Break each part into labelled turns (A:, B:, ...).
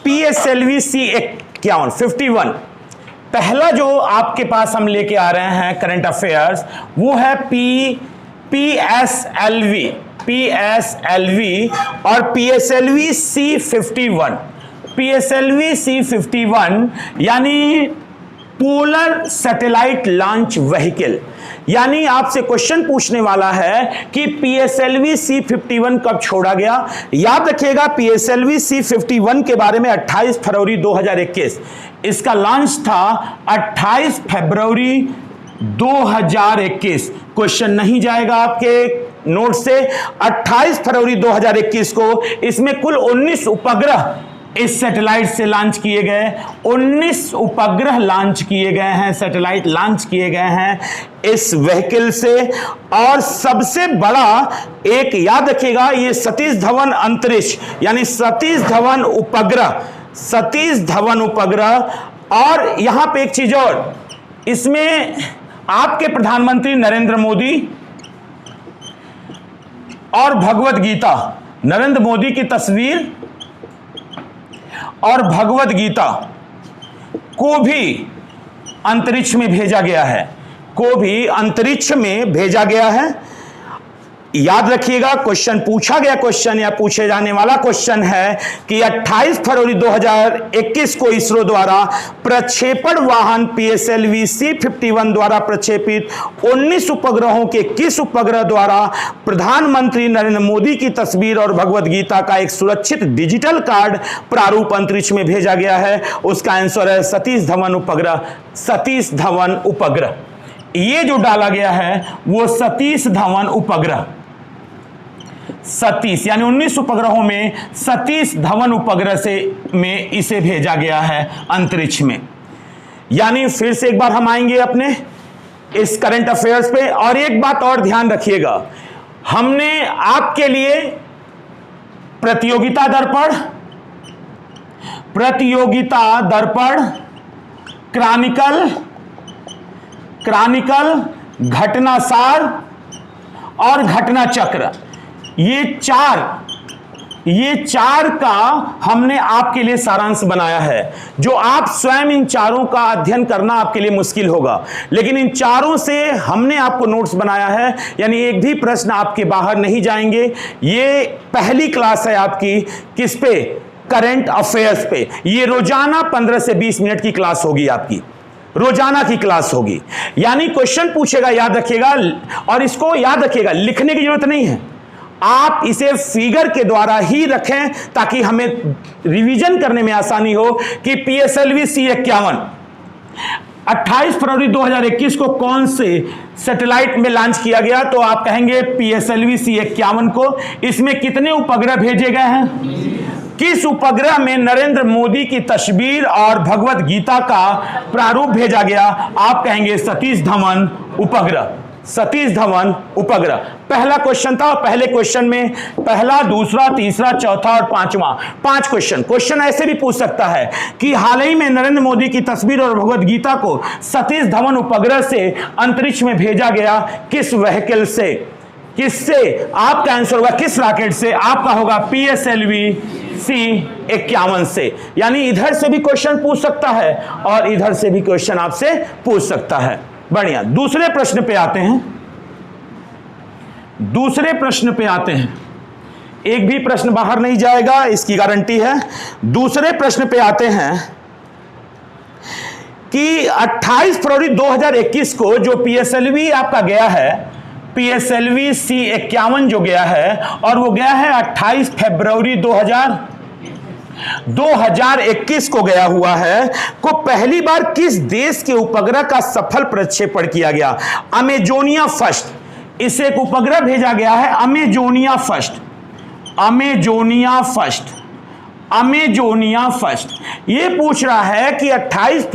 A: PSLV C51 51। पहला जो आपके पास हम लेके आ रहे हैं करंट अफेयर्स वो है PSLV और PSLV C51। PSLV C51 यानी पोलर सैटेलाइट लॉन्च व्हीकल। यानी आपसे क्वेश्चन पूछने वाला है कि PSLV C51 कब छोड़ा गया। याद रखिएगा PSLV C51 के बारे में 28 फरवरी 2021 इसका लॉन्च था। 28 फरवरी 2021 क्वेश्चन नहीं जाएगा आपके नोट से। 28 फरवरी 2021 को इसमें कुल 19 उपग्रह इस सैटेलाइट से लॉन्च किए गए। 19 उपग्रह लॉन्च किए गए हैं, सैटेलाइट लॉन्च किए गए हैं इस व्हीकल से। और सबसे बड़ा एक याद रखिएगा, ये सतीश धवन अंतरिक्ष यानी सतीश धवन उपग्रह। और यहां पे एक चीज और, इसमें आपके प्रधानमंत्री नरेंद्र मोदी और भगवत गीता, नरेंद्र मोदी की तस्वीर और भगवत गीता को भी अंतरिक्ष में भेजा गया है। याद रखिएगा क्वेश्चन पूछा गया क्वेश्चन या पूछे जाने वाला क्वेश्चन है कि 28 फरवरी 2021 को इसरो द्वारा प्रक्षेपण वाहन PSLV C51 द्वारा प्रक्षेपित 19 उपग्रहों के किस उपग्रह द्वारा प्रधानमंत्री नरेंद्र मोदी की तस्वीर और भगवत गीता का एक सुरक्षित डिजिटल कार्ड प्रारूप अंतरिक्ष में भेजा गया है। उसका आंसर है सतीश धवन उपग्रह। ये जो डाला गया है वो सतीश धवन उपग्रह, सतीश यानी 19 उपग्रहों में सतीश धवन उपग्रह में इसे भेजा गया है अंतरिक्ष में। यानी फिर से एक बार हम आएंगे अपने इस करंट अफेयर्स पे। और एक बात और ध्यान रखिएगा, हमने आपके लिए प्रतियोगिता दर्पण, क्रॉनिकल, घटनासार और घटना चक्र, ये चार का हमने आपके लिए सारांश बनाया है। जो आप स्वयं इन चारों का अध्ययन करना आपके लिए मुश्किल होगा, लेकिन इन चारों से हमने आपको नोट्स बनाया है। यानी एक भी प्रश्न आपके बाहर नहीं जाएंगे। ये पहली क्लास है आपकी किस पे, करंट अफेयर्स पे। ये रोजाना 15 से 20 मिनट की क्लास होगी आपकी, रोजाना की क्लास होगी। यानी क्वेश्चन पूछेगा, याद रखिएगा। और इसको याद रखिएगा, लिखने की जरूरत नहीं है, आप इसे फिगर के द्वारा ही रखें ताकि हमें रिवीजन करने में आसानी हो कि PSLV C51 28 फरवरी 2021 को कौन से सैटेलाइट में लॉन्च किया गया। तो आप कहेंगे PSLV C51 को। इसमें कितने उपग्रह भेजे गए हैं, किस उपग्रह में नरेंद्र मोदी की तस्वीर और भगवत गीता का प्रारूप भेजा गया। आप कहेंगे सतीश धवन उपग्रह। पहला क्वेश्चन था। पहले क्वेश्चन में पहला, दूसरा, तीसरा, चौथा और पांचवा, 5 क्वेश्चन ऐसे भी पूछ सकता है कि हाल ही में नरेंद्र मोदी की तस्वीर और भगवत गीता को सतीश धवन उपग्रह से अंतरिक्ष में भेजा गया किस व्हीकल से, किससे। आपका आंसर होगा किस रॉकेट से, आपका होगा PSLV C51 से। यानी इधर से भी क्वेश्चन पूछ सकता है और इधर से भी क्वेश्चन आपसे पूछ सकता है। बढ़िया। दूसरे प्रश्न पे आते हैं। एक भी प्रश्न बाहर नहीं जाएगा, इसकी गारंटी है। दूसरे प्रश्न पे आते हैं कि 28 फरवरी 2021 को जो PSLV आपका गया है, PSLV C51 जो गया है, और वो गया है 28 फरवरी 2021 को गया हुआ है, को पहली बार किस देश के उपग्रह का सफल प्रक्षेपण किया गया। अमेजोनिया फर्स्ट, इसे एक उपग्रह भेजा गया है अमेजोनिया फर्स्ट। ये पूछ रहा है कि 28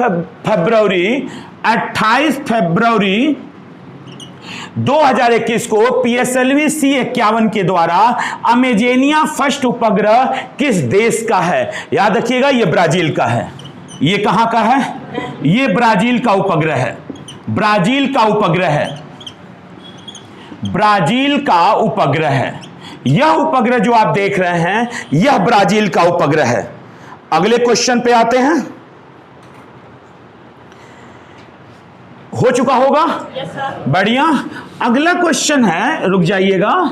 A: फरवरी 2021 को PSLV C51 के द्वारा अमेजोनिया फर्स्ट उपग्रह किस देश का है। याद रखिएगा ये ब्राजील का है। ये कहां का है, ये ब्राजील का उपग्रह है। यह उपग्रह जो आप देख रहे हैं, यह ब्राजील का उपग्रह है। अगले क्वेश्चन पे आते हैं। हो चुका होगा?
B: Yes sir.
A: बढ़िया। अगला क्वेश्चन है, रुक जाइएगा,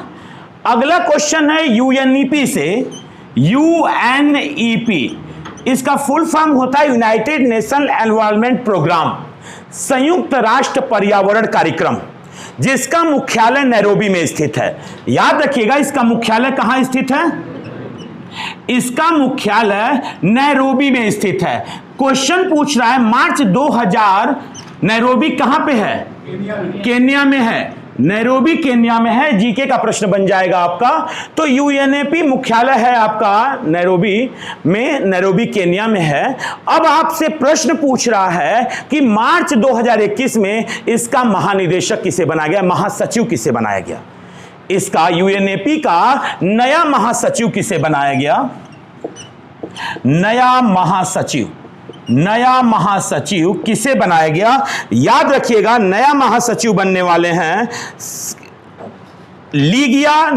A: अगला क्वेश्चन है यूएनईपी से। यूएनईपी इसका फुल फॉर्म होता है यूनाइटेड नेशन एनवायरनमेंट प्रोग्राम, संयुक्त राष्ट्र पर्यावरण कार्यक्रम, जिसका मुख्यालय नैरोबी में स्थित है। याद रखिएगा, इसका मुख्यालय कहां स्थित है? इसका मुख्यालय नैरोबी में स्थित है। क्वेश्चन पूछ रहा है मार्च 2000 नैरोबी कहां पे है? केन्या में है। नैरोबी केन्या में है। जीके का प्रश्न बन जाएगा आपका। तो यूएनईपी मुख्यालय है आपका नैरोबी में, नैरोबी केन्या में है। अब आपसे प्रश्न पूछ रहा है कि मार्च 2021 में इसका महानिदेशक किसे बनाया गया, महासचिव किसे बनाया गया? इसका यूएनईपी का नया महासचिव किसे बनाया गया? नया महासचिव किसे बनाया गया? याद रखिएगा, नया महासचिव बनने वाले हैं लीगिया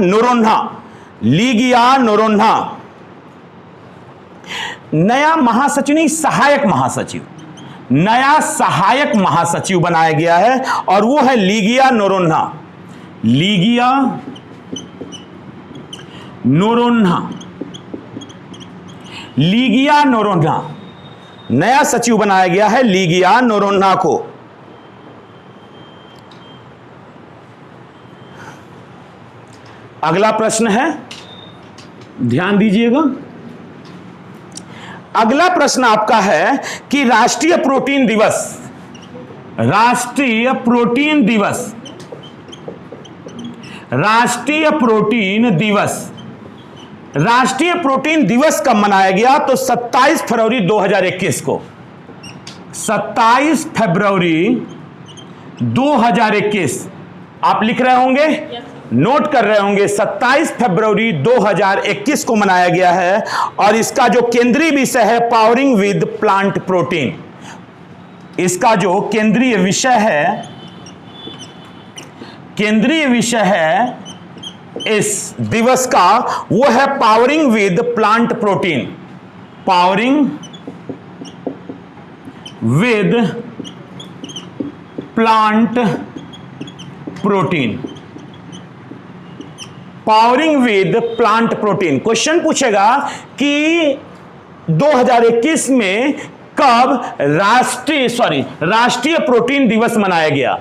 A: नोरोन्हा। नया महासचिव नहीं, सहायक महासचिव, नया सहायक महासचिव बनाया गया है और वो है लीगिया नोरोन्हा। नया सचिव बनाया गया है लीगिया नोरोन्हा को। अगला प्रश्न है, ध्यान दीजिएगा। अगला प्रश्न आपका है कि राष्ट्रीय प्रोटीन दिवस कब मनाया गया? तो 27 फरवरी 2021 को। 27 फरवरी 2021 आप लिख रहे होंगे, नोट कर रहे होंगे। 27 फरवरी 2021 को मनाया गया है और इसका जो केंद्रीय विषय है पावरिंग विद प्लांट प्रोटीन। इसका जो केंद्रीय विषय है इस दिवस का, वो है powering with plant protein. Powering with plant protein. Question पूछेगा कि 2021 में कब राष्ट्रीय प्रोटीन दिवस मनाया गया?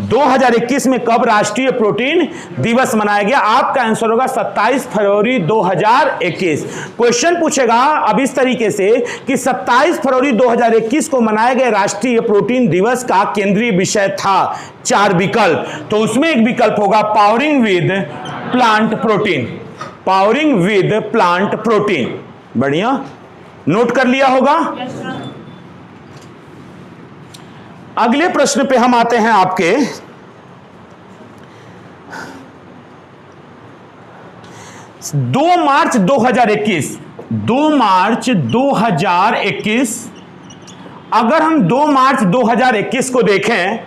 A: 2021 में कब राष्ट्रीय प्रोटीन दिवस मनाया गया? आपका आंसर होगा 27 फरवरी 2021। क्वेश्चन पूछेगा अब इस तरीके से कि 27 फरवरी 2021 को मनाए गए राष्ट्रीय प्रोटीन दिवस का केंद्रीय विषय था 4 विकल्प, तो उसमें एक विकल्प होगा पावरिंग विद प्लांट प्रोटीन। बढ़िया, नोट कर लिया होगा। अगले प्रश्न पे हम आते हैं आपके। 2 मार्च 2021, अगर हम 2 मार्च 2021 को देखें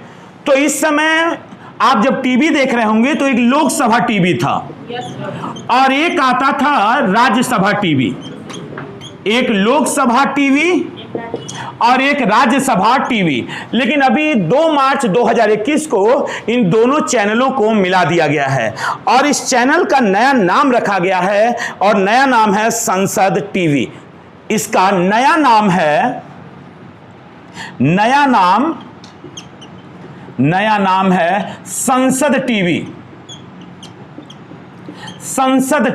A: तो इस समय आप जब टीवी देख रहे होंगे तो एक लोकसभा टीवी था और एक आता था राज्यसभा टीवी। एक लोकसभा टीवी और एक राज्यसभा टीवी। लेकिन अभी 2 मार्च 2021 को इन दोनों चैनलों को मिला दिया गया है और इस चैनल का नया नाम रखा गया है और नया नाम है संसद टीवी। इसका नया नाम है संसद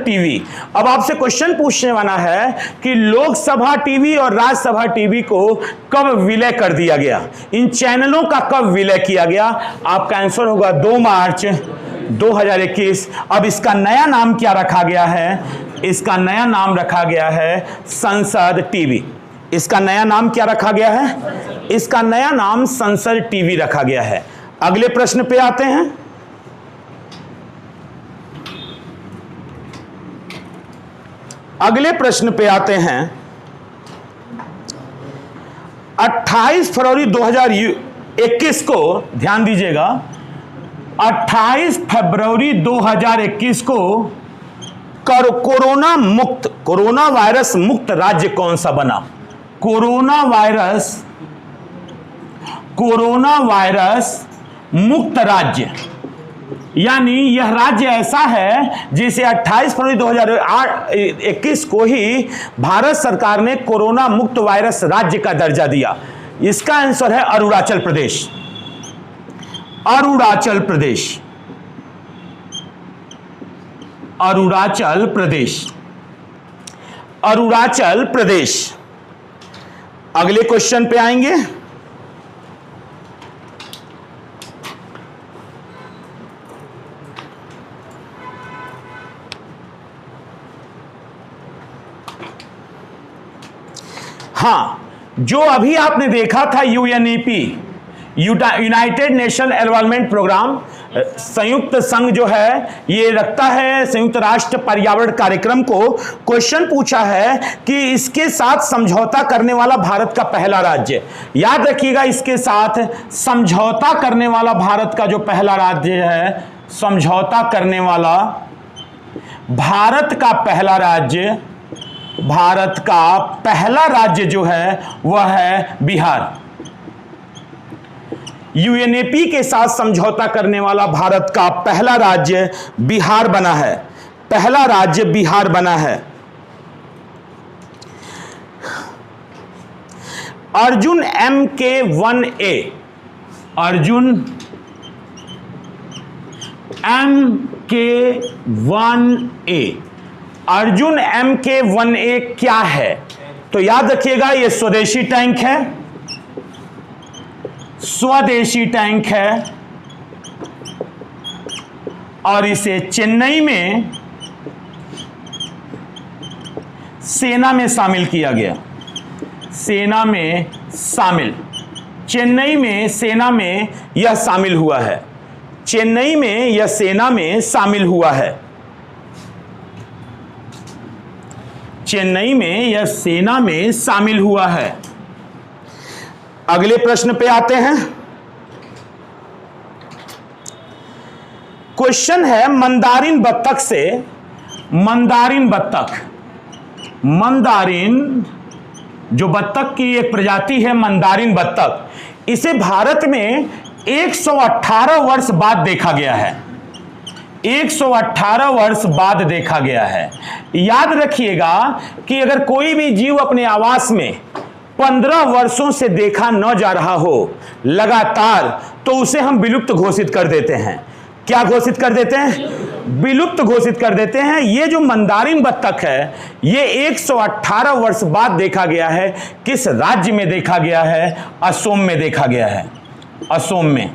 A: टीवी। अब आपसे क्वेश्चन पूछने वाला है कि लोकसभा टीवी और राज्यसभा टीवी को कब विलय कर दिया गया? इन चैनलों का कब विलय किया गया? आपका आंसर होगा 2 मार्च 2021। अब इसका नया नाम क्या रखा गया है? इसका नया नाम रखा गया है संसद टीवी। इसका नया नाम क्या रखा गया है? इसका नया नाम संसद टीवी रखा गया है। अगले प्रश्न पे आते हैं। अगले प्रश्न पे आते हैं। 28 फरवरी 2021 को, ध्यान दीजिएगा, 28 फरवरी 2021 को कोरोना मुक्त, कोरोना वायरस मुक्त राज्य कौन सा बना? कोरोना वायरस मुक्त राज्य, यानी यह राज्य ऐसा है जिसे 28 फरवरी 2021 को ही भारत सरकार ने कोरोना मुक्त वायरस राज्य का दर्जा दिया। इसका आंसर है अरुणाचल प्रदेश। अरुणाचल प्रदेश, अरुणाचल प्रदेश, अरुणाचल प्रदेश। अगले क्वेश्चन पे आएंगे। हाँ, जो अभी आपने देखा था UNEP, United Nation Environment Programme, संयुक्त संघ जो है ये रखता है संयुक्त राष्ट्र पर्यावरण कार्यक्रम को। क्वेश्चन पूछा है कि इसके साथ समझौता करने वाला भारत का पहला राज्य, याद रखिएगा इसके साथ समझौता करने वाला भारत का जो पहला राज्य है, समझौता करने वाला भारत का पहला राज्य, भारत का पहला राज्य जो है वह है बिहार। यूएनईपी के साथ समझौता करने वाला भारत का पहला राज्य बिहार बना है, पहला राज्य बिहार बना है। Arjun MK1A, Arjun MK1A, Arjun MK1A क्या है? तो याद रखिएगा ये स्वदेशी टैंक है, स्वदेशी टैंक है, और इसे चेन्नई में सेना में शामिल किया गया। सेना में शामिल, चेन्नई में सेना में यह शामिल हुआ है, चेन्नई में यह सेना में शामिल हुआ है, चेन्नई में यह सेना में शामिल हुआ है। अगले प्रश्न पे आते हैं। क्वेश्चन है मंदारिन बत्तख से, मंदारिन बत्तख, मंदारिन जो बत्तख की एक प्रजाति है मंदारिन बत्तख, इसे भारत में 118 वर्ष बाद देखा गया है, 118 वर्ष बाद देखा गया है। याद रखिएगा कि अगर कोई भी जीव अपने आवास में 15 वर्षों से देखा न जा रहा हो लगातार, तो उसे हम विलुप्त घोषित कर देते हैं। क्या घोषित कर देते हैं? विलुप्त घोषित कर देते हैं। ये जो मंदारिन बत्तख है ये 118 वर्ष बाद देखा गया है। किस राज्य में देखा गया है? असम में देखा गया है, असम में।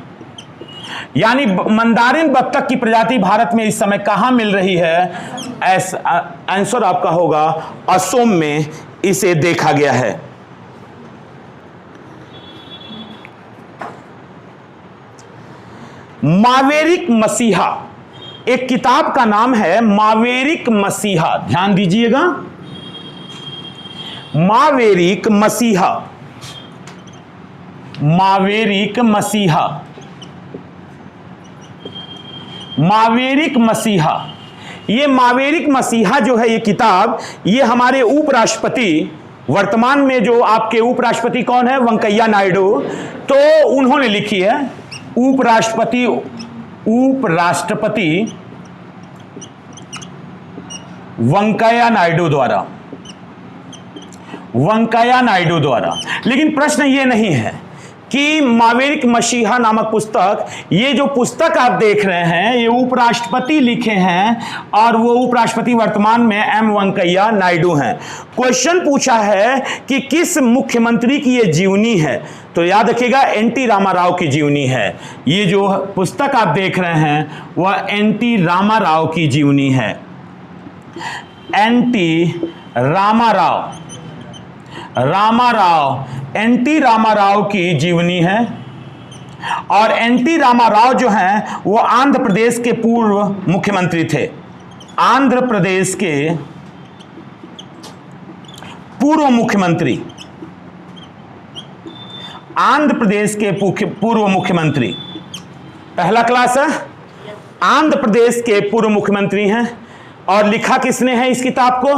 A: यानी मंदारिन बत्तख की प्रजाति भारत में इस समय कहां मिल रही है? आंसर आपका होगा असम में इसे देखा गया है। मावेरिक मसीहा, एक किताब का नाम है मावेरिक मसीहा, ध्यान दीजिएगा, मावेरिक मसीहा, मावेरिक मसीहा, मावेरिक मसीहा। ये मावेरिक मसीहा जो है ये किताब, ये हमारे उपराष्ट्रपति, वर्तमान में जो आपके उपराष्ट्रपति कौन है? वेंकैया नायडू, तो उन्होंने लिखी है। उपराष्ट्रपति वेंकैया नायडू द्वारा, वेंकैया नायडू द्वारा। लेकिन प्रश्न ये नहीं है कि मावेरिक मसीहा नामक पुस्तक, ये जो पुस्तक आप देख रहे हैं ये उपराष्ट्रपति लिखे हैं और वो उपराष्ट्रपति वर्तमान में एम वेंकैया नायडू हैं। क्वेश्चन पूछा है कि किस मुख्यमंत्री की ये जीवनी है? तो याद रखिएगा एनटी रामाराव की जीवनी है। ये जो पुस्तक आप देख रहे हैं वह एनटी रामाराव की जीवनी है, एनटी रामाराव, रामाराव, एनटी रामाराव की जीवनी है। और एनटी रामाराव जो हैं वो आंध्र प्रदेश के पूर्व मुख्यमंत्री थे, आंध्र प्रदेश के पूर्व मुख्यमंत्री, आंध्र प्रदेश के पूर्व मुख्यमंत्री। पहला क्लास है, आंध्र प्रदेश के पूर्व मुख्यमंत्री हैं और लिखा किसने है इस किताब को?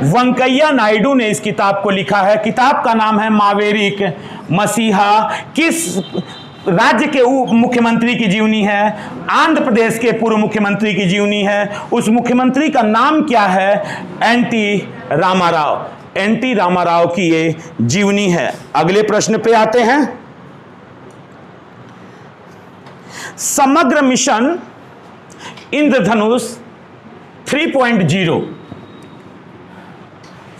A: वेंकैया नायडू ने इस किताब को लिखा है। किताब का नाम है मावेरिक मसीहा। किस राज्य के मुख्यमंत्री की जीवनी है? आंध्र प्रदेश के पूर्व मुख्यमंत्री की जीवनी है। उस मुख्यमंत्री का नाम क्या है? एनटी रामाराव। एनटी रामाराव की ये जीवनी है। अगले प्रश्न पे आते हैं। समग्र मिशन इंद्रधनुष 3.0।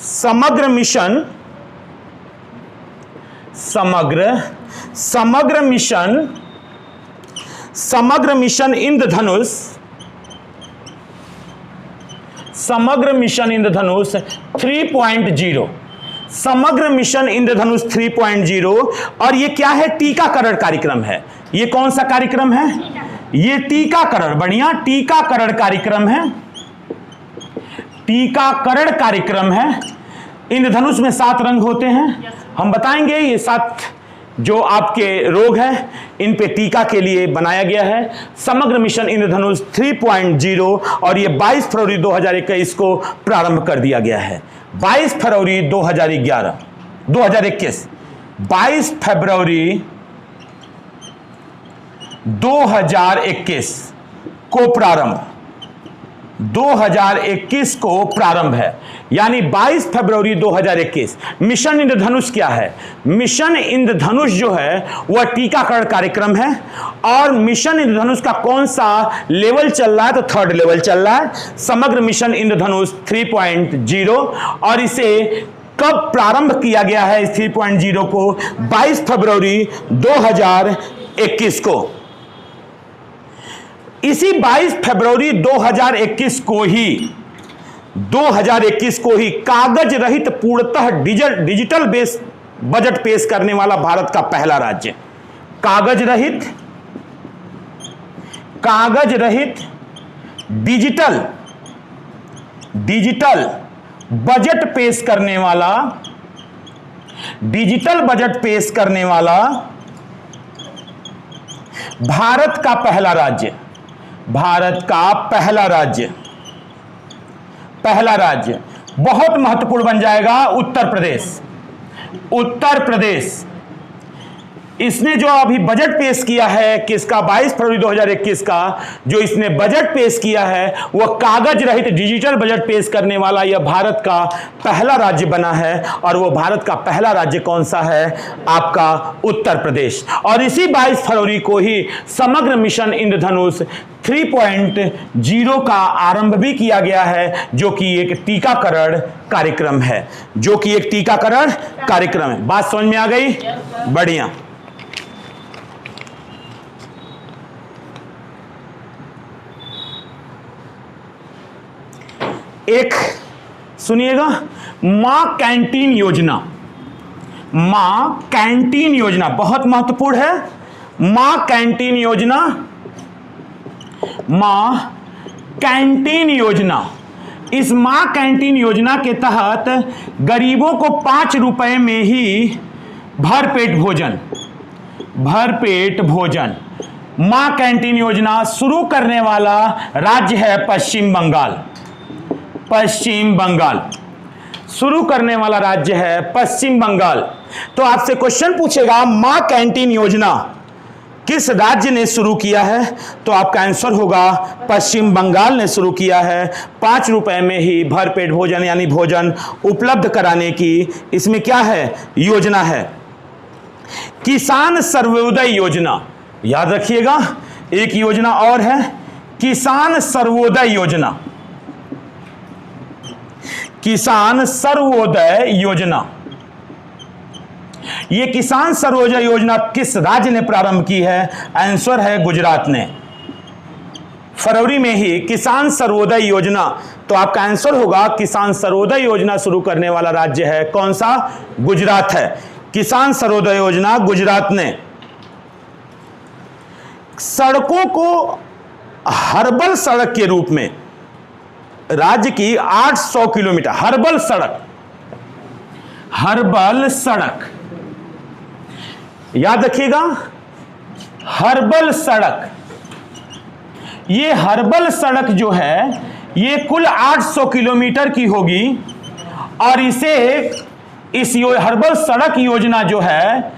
A: समग्र मिशन इंद्रधनुष 3.0। समग्र मिशन इंद्रधनुष 3.0। और ये क्या है? टीकाकरण कार्यक्रम है। ये कौन सा कार्यक्रम है? ये टीकाकरण, बढ़िया, टीकाकरण कार्यक्रम है। टीकाकरण कार्यक्रम है। इंद्रधनुष में 7 रंग होते हैं। हम बताएंगे ये 7 जो आपके रोग हैं इन पे टीका के लिए बनाया गया है। समग्र मिशन इंद्रधनुष 3.0 और ये 22 फरवरी 2021 को प्रारंभ कर दिया गया है। 22 फरवरी 2021 22 फरवरी 2021 को प्रारंभ, 2021 को प्रारंभ है, यानी 22 फरवरी 2021। मिशन इंद्रधनुष क्या है? मिशन इंद्रधनुष जो है वह टीकाकरण कार्यक्रम है। और मिशन इंद्रधनुष का कौन सा लेवल चल रहा है? तो 3rd लेवल चल रहा है, समग्र मिशन इंद्रधनुष 3.0। और इसे कब प्रारंभ किया गया है? इस 3.0 को 22 फरवरी 2021 को। इसी 22 फरवरी 2021 को ही कागज रहित पूर्णतः डिजिटल बेस बजट पेश करने वाला भारत का पहला राज्य। कागज रहित डिजिटल बजट पेश करने वाला भारत का पहला राज्य बहुत महत्वपूर्ण बन जाएगा। उत्तर प्रदेश। इसने जो अभी बजट पेश किया है किसका? 22 फरवरी 2021 का जो इसने बजट पेश किया है वह कागज रहित डिजिटल बजट पेश करने वाला यह भारत का पहला राज्य बना है। और वह भारत का पहला राज्य कौन सा है? आपका उत्तर प्रदेश। और इसी 22 फरवरी को ही समग्र मिशन इंद्रधनुष 3.0 का आरंभ भी किया गया है, जो कि एक टीकाकरण कार्यक्रम है। बात समझ में आ गई? बढ़िया। एक सुनिएगा, मां कैंटीन योजना बहुत महत्वपूर्ण है। मां कैंटीन योजना, इस मां कैंटीन योजना के तहत गरीबों को 5 रुपए में ही भरपेट भोजन मां कैंटीन योजना शुरू करने वाला राज्य है पश्चिम बंगाल। शुरू करने वाला राज्य है पश्चिम बंगाल। तो आपसे क्वेश्चन पूछेगा मां कैंटीन योजना किस राज्य ने शुरू किया है? तो आपका आंसर होगा पश्चिम बंगाल ने शुरू किया है। 5 रुपए में ही भरपेट भोजन यानी भोजन उपलब्ध कराने की इसमें क्या है? योजना है। किसान सर्वोदय योजना, याद रखिएगा, एक योजना और है किसान सर्वोदय योजना। ये किसान सर्वोदय योजना किस राज्य ने प्रारंभ की है? आंसर है गुजरात ने। फरवरी में ही किसान सर्वोदय योजना। तो आपका आंसर होगा किसान सर्वोदय योजना शुरू करने वाला राज्य है कौन सा? गुजरात है। किसान सर्वोदय योजना गुजरात ने। सड़कों को हर्बल सड़क के रूप में राज्य की 800 किलोमीटर हर्बल सड़क, याद रखिएगा, हर्बल सड़क। ये हर्बल सड़क जो है ये कुल 800 किलोमीटर की होगी और इस हर्बल सड़क योजना जो है,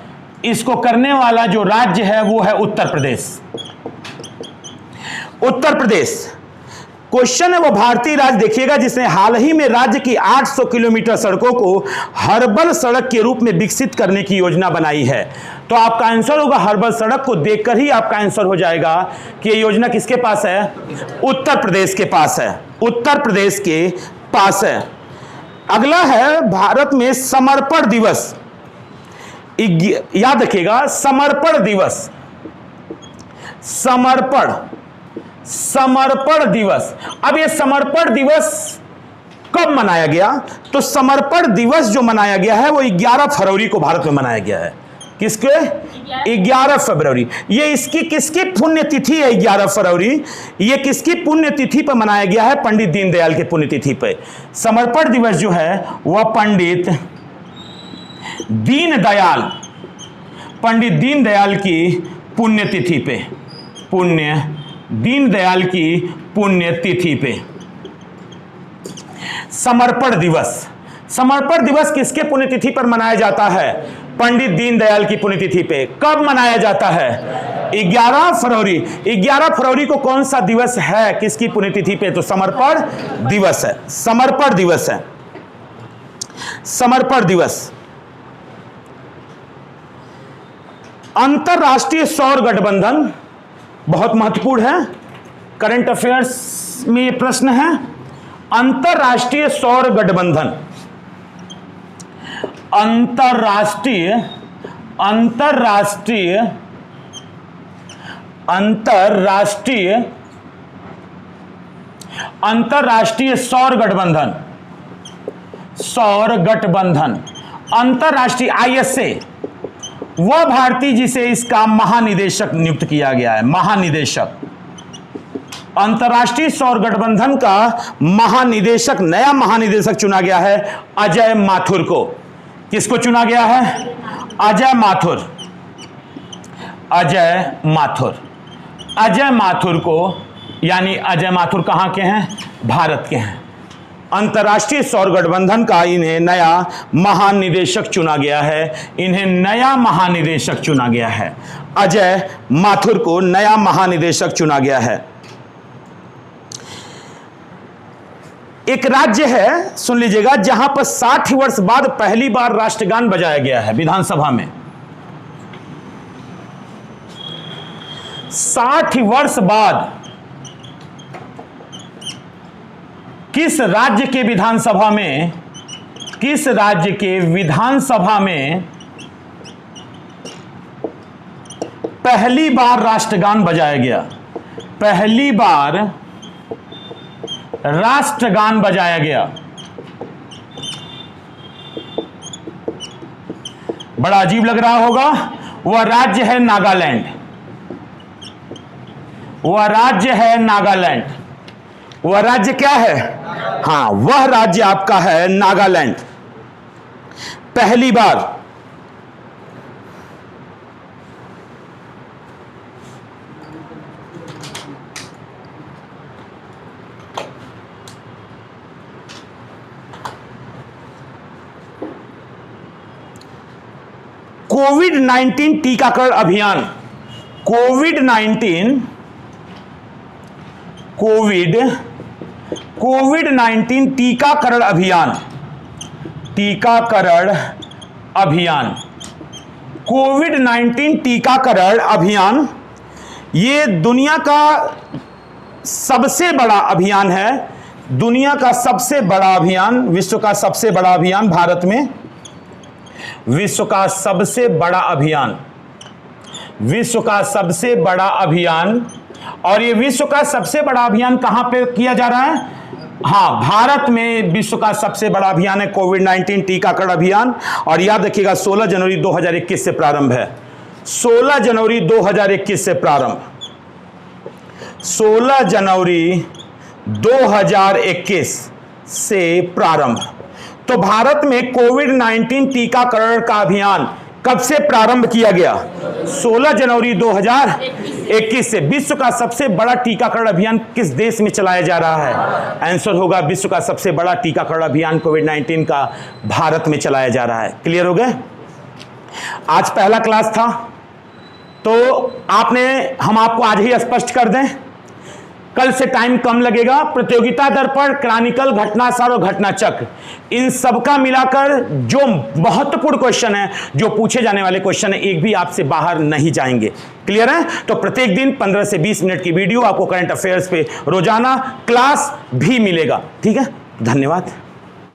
A: इसको करने वाला जो राज्य है वो है उत्तर प्रदेश। उत्तर प्रदेश क्वेश्चन है वो भारतीय राज्य देखिएगा जिसने हाल ही में राज्य की 800 किलोमीटर सड़कों को हर्बल सड़क के रूप में विकसित करने की योजना बनाई है। तो आपका आंसर होगा, हर्बल सड़क को देखकर ही आपका आंसर हो जाएगा कि ये योजना किसके पास है? उत्तर प्रदेश के पास है। उत्तर प्रदेश के पास है। अगला है भारत में समर्पण दिवस। याद रखिएगा, समर्पण दिवस, समर्पण दिवस। अब ये समर्पण दिवस कब मनाया गया? तो समर्पण दिवस जो मनाया गया है वो 11 फरवरी को भारत में मनाया गया है। किसके? 11 फरवरी। ये इसकी किसकी पुण्यतिथि है? 11 फरवरी ये किसकी पुण्यतिथि पर मनाया गया है? पंडित दीनदयाल की पुण्यतिथि पर। समर्पण दिवस जो है वह पंडित दीनदयाल की पुण्यतिथि पे, दीनदयाल की पुण्यतिथि पे समर्पण दिवस किसके पुण्यतिथि पर मनाया जाता है? पंडित दीनदयाल की पुण्यतिथि पे। कब मनाया जाता है? 11 फरवरी। 11 फरवरी को कौन सा दिवस है किसकी पुण्यतिथि पे? तो समर्पण दिवस है। समर्पण दिवस है। समर्पण दिवस। अंतरराष्ट्रीय सौर गठबंधन बहुत महत्वपूर्ण है, करंट अफेयर्स में ये प्रश्न है। अंतरराष्ट्रीय सौर गठबंधन, अंतरराष्ट्रीय सौर गठबंधन, अंतरराष्ट्रीय ISA, वह भारतीय जिसे इसका महानिदेशक नियुक्त किया गया है। महानिदेशक, अंतरराष्ट्रीय सौर गठबंधन का महानिदेशक, नया महानिदेशक चुना गया है अजय माथुर को। किसको चुना गया है? अजय माथुर। अजय माथुर को, यानी अजय माथुर कहां के हैं? भारत के हैं। अंतरराष्ट्रीय सौर गठबंधन का इन्हें नया महानिदेशक चुना गया है। अजय माथुर को नया महानिदेशक चुना गया है। एक राज्य है, सुन लीजिएगा, जहां पर 60 वर्ष बाद पहली बार राष्ट्रगान बजाया गया है विधानसभा में। 60 वर्ष बाद किस राज्य के विधानसभा में पहली बार राष्ट्रगान बजाया गया? पहली बार राष्ट्रगान बजाया गया। बड़ा अजीब लग रहा होगा। वह राज्य है नागालैंड। वह राज्य क्या है? हाँ, वह राज्य आपका है नागालैंड। पहली बार। कोविड-19 टीकाकरण अभियान, कोविड-19 टीकाकरण अभियान, ये दुनिया का सबसे बड़ा अभियान है। दुनिया का सबसे बड़ा अभियान, विश्व का सबसे बड़ा अभियान भारत में, विश्व का सबसे बड़ा अभियान। और ये विश्व का सबसे बड़ा अभियान कहां पे किया जा रहा है? हाँ, भारत में विश्व का सबसे बड़ा अभियान है कोविड-19 टीकाकरण अभियान। और याद रखिएगा 16 जनवरी 2021 से प्रारंभ है। 16 जनवरी 2021 से प्रारंभ। 16 जनवरी 2021 से प्रारंभ। तो भारत में कोविड-19 टीकाकरण का अभियान कब से प्रारंभ किया गया? 16 जनवरी 2021 21 से। विश्व का सबसे बड़ा टीकाकरण अभियान किस देश में चलाया जा रहा है? आंसर होगा विश्व का सबसे बड़ा टीकाकरण अभियान कोविड-19 का भारत में चलाया जा रहा है। क्लियर हो गए? आज पहला क्लास था तो हम आपको आज ही स्पष्ट कर दें, कल से टाइम कम लगेगा। प्रतियोगिता दर्पण, क्रॉनिकल, घटनासार और घटनाचक्र, इन सबका मिलाकर जो महत्वपूर्ण क्वेश्चन है, जो पूछे जाने वाले क्वेश्चन है, एक भी आपसे बाहर नहीं जाएंगे। क्लियर है? तो प्रत्येक दिन 15 से 20 मिनट की वीडियो आपको करंट अफेयर्स पे रोजाना क्लास भी मिलेगा। ठीक है, धन्यवाद।